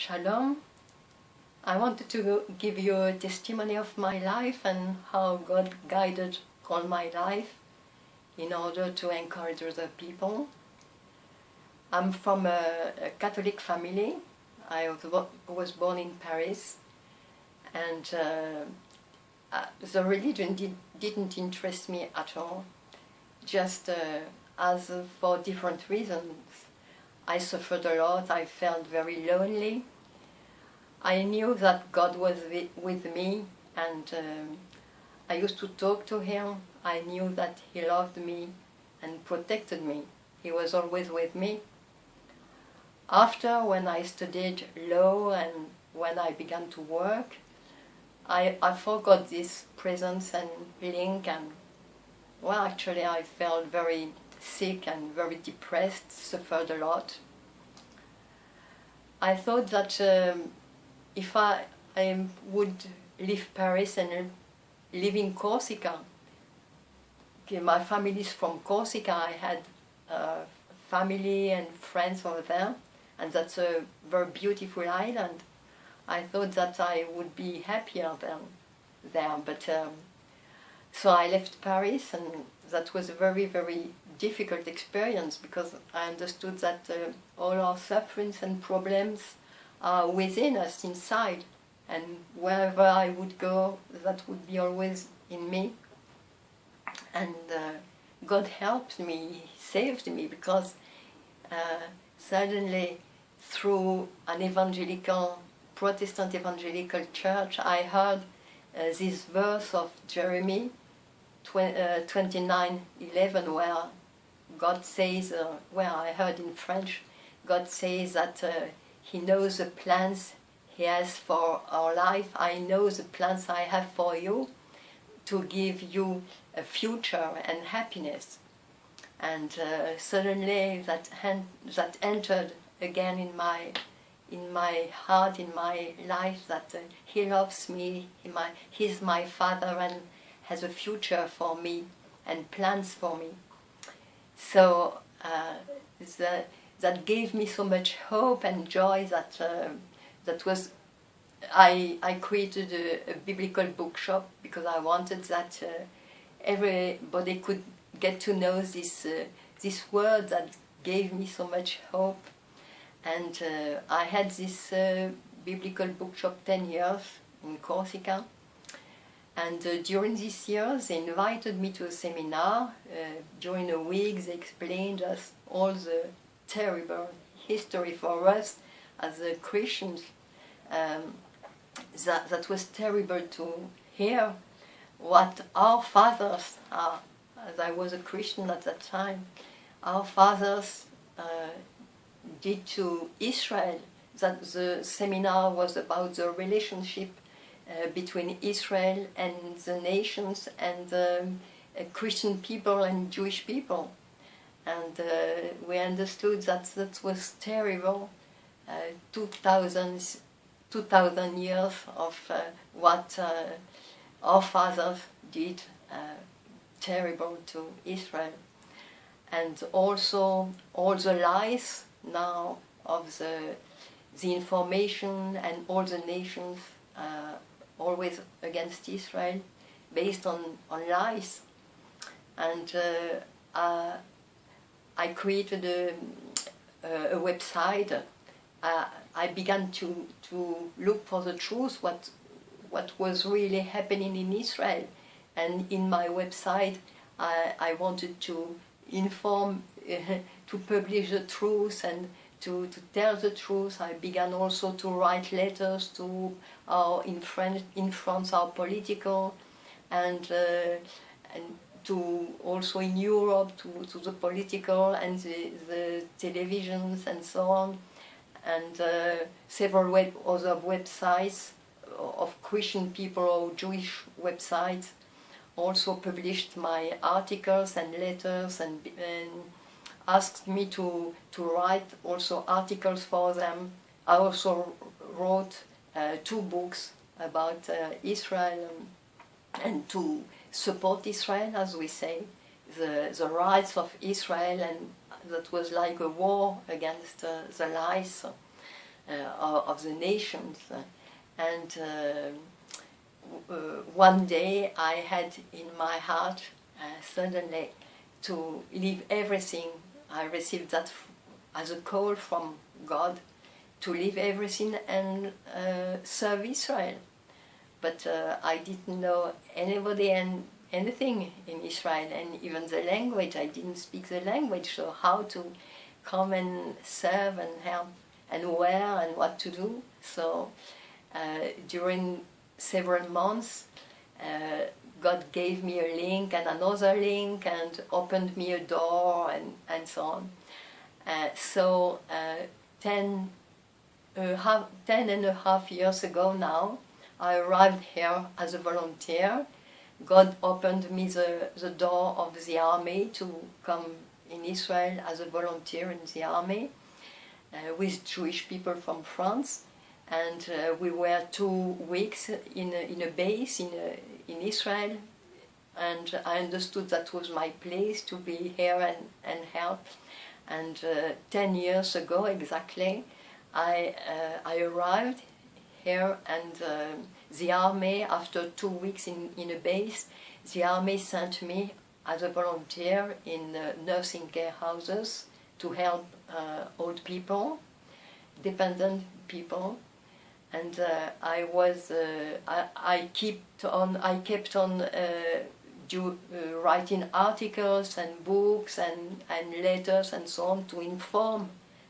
Shalom. I wanted to give you a testimony of my life and how God guided all my life in order to encourage other people. I'm from a Catholic family. I was born in Paris, and the religion didn't interest me at all, just as for different reasons. I suffered a lot, I felt very lonely. I knew that God was with me, and I used to talk to Him. I knew that He loved me and protected me. He was always with me. After, when I studied law and when I began to work, I forgot this presence and link, and well, actually I felt very sick and very depressed, suffered a lot. I thought that if I would leave Paris and live in Corsica, okay, my family is from Corsica, I had family and friends over there, and that's a very beautiful island. I thought that I would be happier than there, but so I left Paris, and that was a very, very difficult experience because I understood that all our sufferings and problems are within us, inside, and wherever I would go, that would be always in me. And God helped me, He saved me, because suddenly through an Protestant evangelical church, I heard this verse of Jeremy 29:11, where God says, where I heard in French, God says that He knows the plans He has for our life. I know the plans I have for you, to give you a future and happiness. And suddenly that entered again in my heart, in my life, that He loves me, He's my Father and has a future for me and plans for me. So that gave me so much hope and joy that was. I created a biblical bookshop because I wanted that everybody could get to know this word that gave me so much hope. And I had this biblical bookshop 10 years in Corsica. And during these years, they invited me to a seminar. During a week, they explained us all the terrible history for us as Christians. That was terrible to hear what our fathers, as I was a Christian at that time, our fathers did to Israel. That the seminar was about the relationship between Israel and the nations and Christian people and Jewish people. And we understood that that was terrible. 2,000 years of what our fathers did terrible to Israel. And also all the lies now of the information and all the nations always against Israel, based on lies. And I created a website. I began to look for the truth, what was really happening in Israel. And in my website, I wanted to inform, to publish the truth and to tell the truth. I began also to write letters to in France, our political, and to also in Europe, to the political and the televisions and so on. And several other websites of Christian people or Jewish websites also published my articles and letters and asked me to write also articles for them. I also wrote 2 books about Israel and to support Israel, as we say, the rights of Israel, and that was like a war against the lies. of the nations. And one day I had in my heart suddenly to leave everything. I received that as a call from God to leave everything and serve Israel. But I didn't know anybody and anything in Israel, and even the language. I didn't speak the language, so how to come and serve and help, and where and what to do. So during several months, God gave me a link and another link and opened me a door and so on. So 10 and a half years ago now, I arrived here as a volunteer. God opened me the door of the army to come in Israel as a volunteer in the army with Jewish people from France. And we were 2 weeks in a base in Israel, and I understood that was my place to be here and help. And 10 years ago exactly, I arrived here, and the army, after 2 weeks in a base, the army sent me as a volunteer in nursing care houses to help old people, dependent people. And I kept on writing articles and books and letters and so on to inform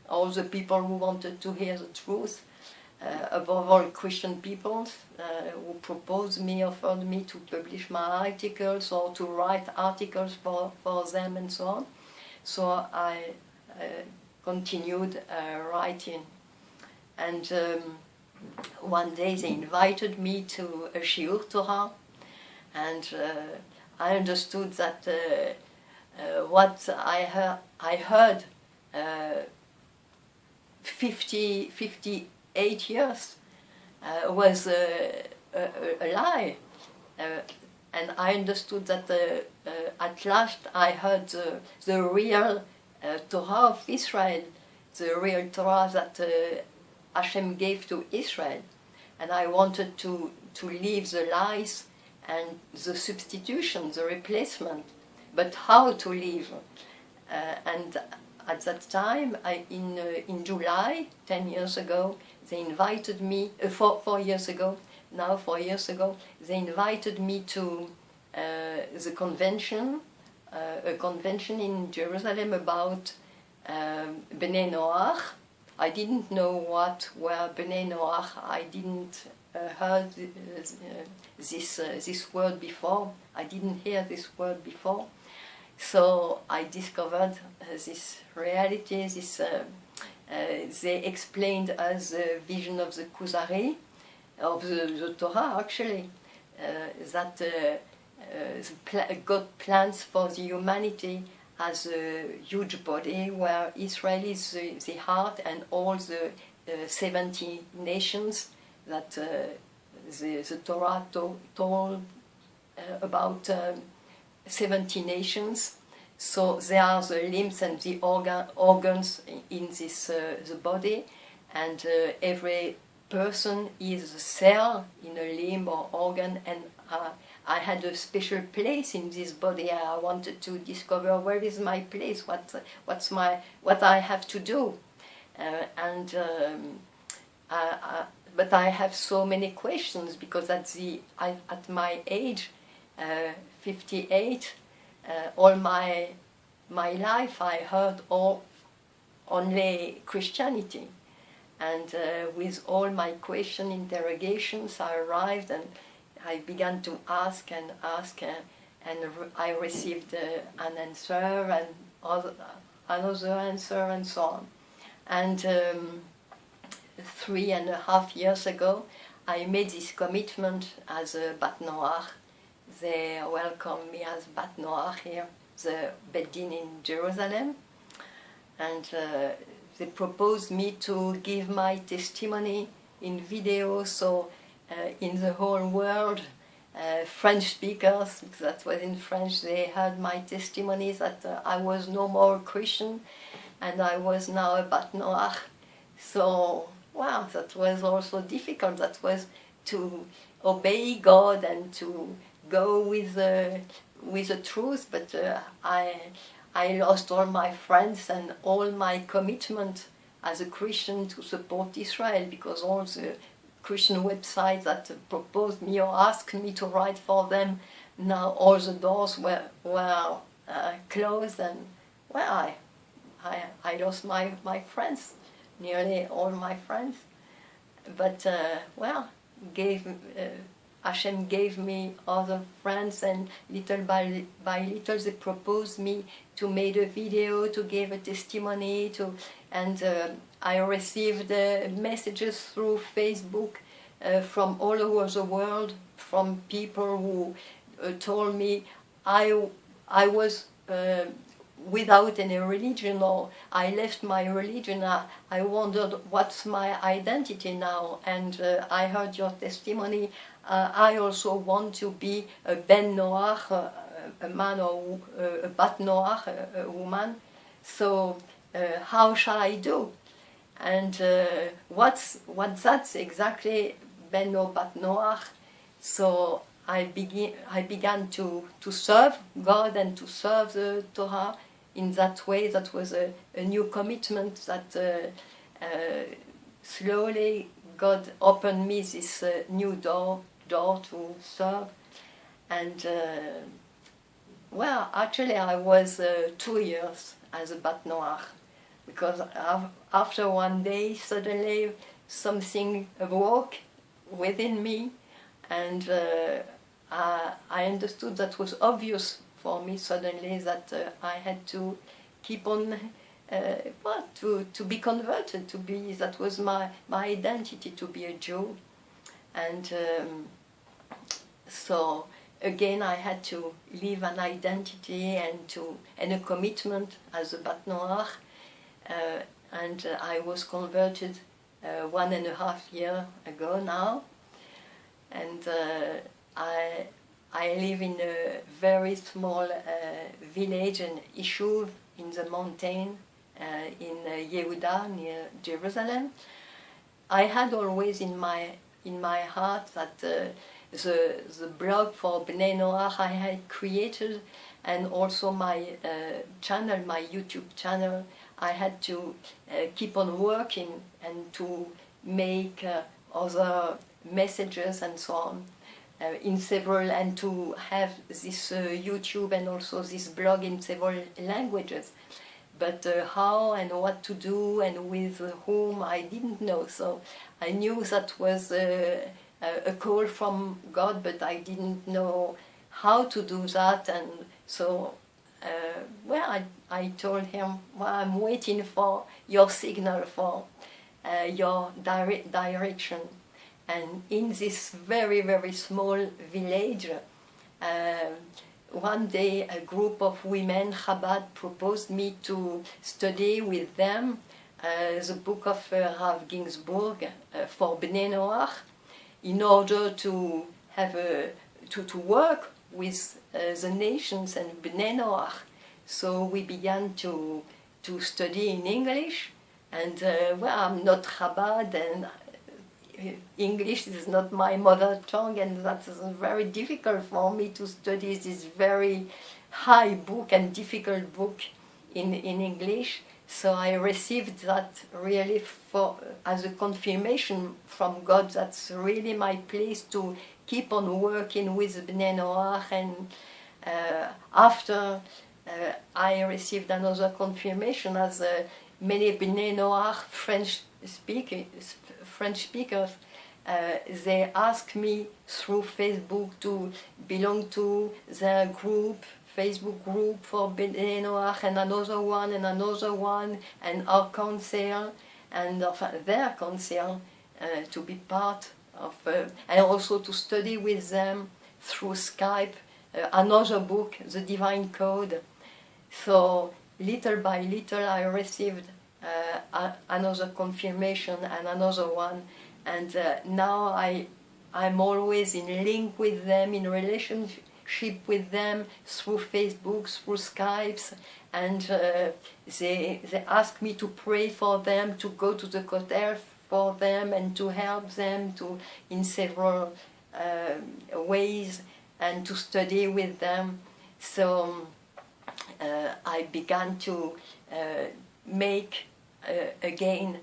all the people who wanted to hear the truth, above all Christian people who offered me to publish my articles or to write articles for them and so on. So I continued writing. And one day they invited me to a Shiur Torah, and I understood that what I heard 58 years was a lie. And I understood that at last I heard the real Torah of Israel, the real Torah that Hashem gave to Israel. And I wanted to leave the lies and the substitution, the replacement. But how to live? And at that time, in July, 10 years ago, they invited me, 4 years ago, they invited me to the convention, a convention in Jerusalem about Bnei Noach. I didn't know what were Bnei Noach. I didn't heard this word before. I didn't hear this word before. So I discovered this reality. They explained as a vision of the Kuzari, of the Torah actually, that God plans for the humanity as a huge body where Israel is the heart, and all the 70 nations that the Torah told about 70 nations. So they are the limbs and the organs in this the body, and every person is a cell in a limb or organ, and I had a special place in this body. I wanted to discover where is my place, what I have to do, but I have so many questions, because at my age, 58, all my life I heard only Christianity, and with all my interrogations, I arrived and I began to ask, and I received an answer and another answer and so on. And 3.5 years ago, I made this commitment as a Bat Noach. They welcomed me as Bat Noach here, the Beit Din in Jerusalem, and they proposed me to give my testimony in video, so in the whole world, French speakers, that was in French, they heard my testimony that I was no more Christian and I was now a Bat Noach. So wow, that was also difficult. That was to obey God and to go with the truth. But I lost all my friends and all my commitment as a Christian to support Israel, because all the Christian websites that proposed me or asked me to write for them, now all the doors were closed, and well, I lost my friends, nearly all my friends. But well, Hashem gave me other friends, and little by little they proposed me to make a video, to give a testimony, and I received messages through Facebook from all over the world, from people who told me I was without any religion, or I left my religion. I wondered what's my identity now, and I heard your testimony. I also want to be a Ben Noach, a man, or a Bat Noach, a woman. So how shall I do? And what's that exactly, Ben or Bat Noach? So I began to serve God and to serve the Torah in that way. That was a new commitment that slowly God opened me this new door to serve. And well, actually I was 2 years as a Bat Noach, because after one day suddenly something awoke within me, and I understood that was obvious for me suddenly, that I had to keep on, well, to be converted, that was my identity, to be a Jew. And so again I had to leave an identity and a commitment as a Bat Noach, and I was converted 1.5 years ago now. And I live in a very small village, an Ishuv in the mountain in Yehuda, near Jerusalem. I had always in my heart that the blog for Bnei Noach I had created, and also my channel, my YouTube channel, I had to keep on working and to make other messages and so on in several, and to have this YouTube and also this blog in several languages. But how and what to do and with whom, I didn't know. So I knew that was a call from God, but I didn't know how to do that. And so well, I told him, well, I'm waiting for your signal, for your direction. And in this very, very small village, one day a group of women, Chabad, proposed me to study with them the book of Rav Ginsburg for Bnei Noach, in order to have to work with the nations and Bnei Noach. So we began to study in English, and well, I'm not Chabad, and English is not my mother tongue, and that's very difficult for me to study this very high book and difficult book in English. So I received that really as a confirmation from God. That's really my place to keep on working with Bnei Noach. And after I received another confirmation, as many Bnei Noach French speakers, they asked me through Facebook to belong to their group, Facebook group for Bnei Noach, and another one, and our council, and their council, to be part of, and also to study with them through Skype, another book, The Divine Code. So little by little I received another confirmation and another one, and now I'm always in link with them, in relationship with them through Facebook, through Skypes, and they ask me to pray for them, to go to the Kotel for them and to help them to in several ways and to study with them. So I began to make again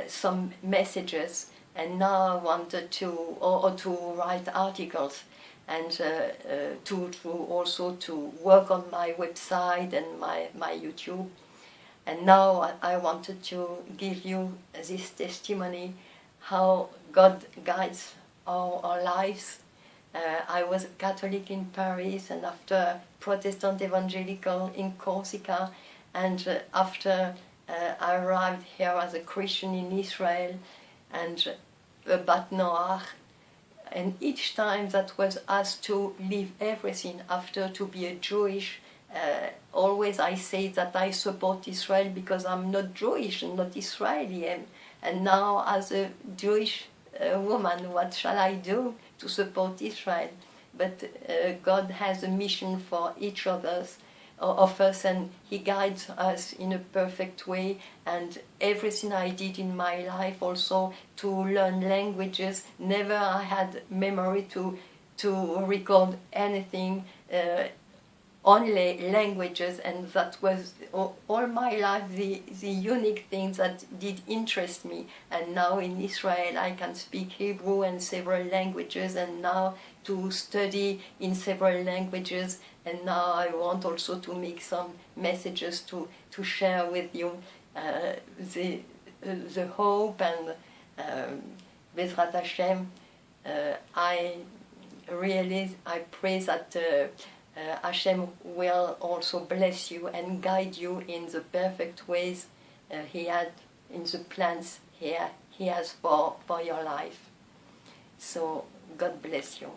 some messages, and now I wanted to or to write articles and to also to work on my website and my YouTube. And now I wanted to give you this testimony how God guides our lives. I was Catholic in Paris, and after Protestant evangelical in Corsica, and after I arrived here as a Christian in Israel, and a Bat Noach, and each time that was asked to leave everything after to be a Jewish. Always I say that I support Israel because I'm not Jewish and not Israeli, and now as a Jewish woman, what shall I do to support Israel? But God has a mission for each of us, and He guides us in a perfect way. And everything I did in my life, also to learn languages, never I had memory to record anything. Only languages, and that was all my life the unique things that did interest me. And now in Israel I can speak Hebrew and several languages, and now to study in several languages, and now I want also to make some messages to share with you the hope, and Bezrat Hashem, I pray that Hashem will also bless you and guide you in the perfect ways He had in the plans He has for your life. So God bless you.